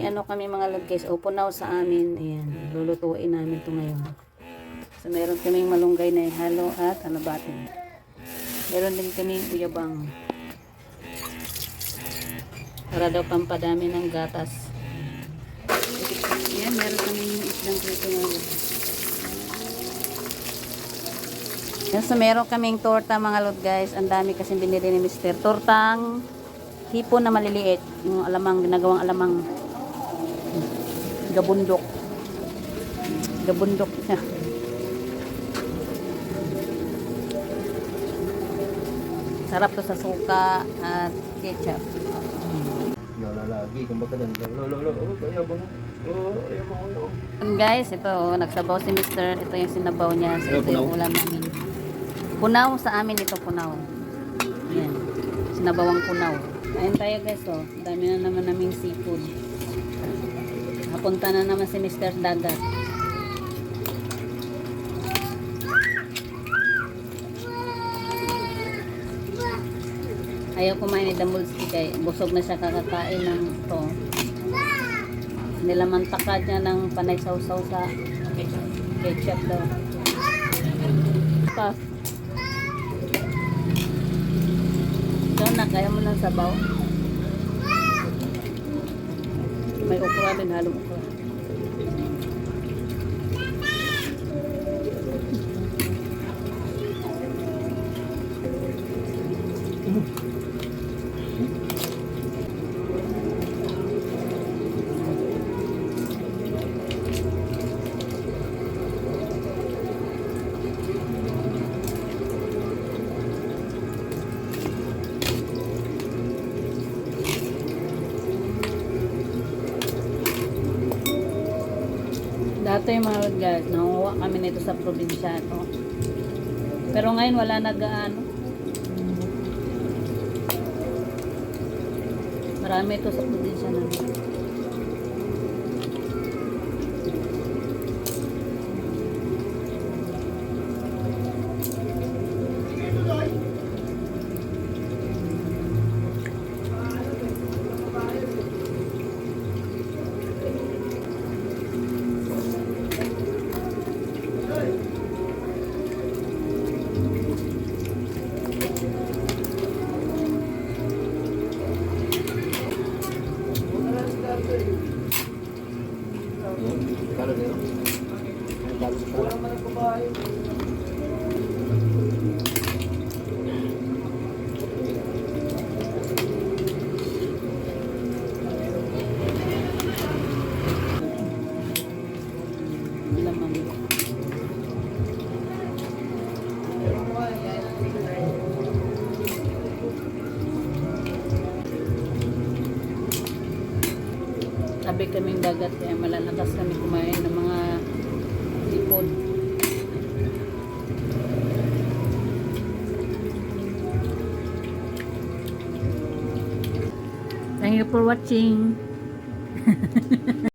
ano kami mga lod guys, o punaw sa amin. Ayan, lulutuin namin ito ngayon. So meron kaming malunggay na ihalo at halabatin. Meron din kaming uyabang. Para daw pampadami ng gatas. Ayan, meron kaming islang prito ngayon. Yan, so meron kaming torta mga lod guys. Ang dami kasi binili ni Mr. Tortang hipon na maliliit. Yung alamang, ginagawang alamang. Gabundok. Gabundok siya. Sarap to sa suka at ketchup. Nalalagi, kumbaga lang. Ayabang. Guys, ito nagsabaw si Mr. Ito yung sinabaw niya. So, ito yung ulam namin. Punaw sa amin ito, punaw. Yan. Sinabawang punaw. Ayun tayo guys, oh. Dami na naman naming seafood. Napunta na naman si Mr. Dagat. Ayaw kumain ni Damulski kay busog na siya kakakain ng ito. Nilamantakad niya ng panay sausaw sa ketchup daw. Pa. So na, kaya mo ng sabaw. May okra din, halong okra. Dati yung mga guys, nanguha kami nito sa probinsya to. Pero ngayon wala nag-ano. Marami ito sa probinsya namin. Sabi kaming dagat kaya malalakas kami kumain ng mga sipon. Thank you for watching.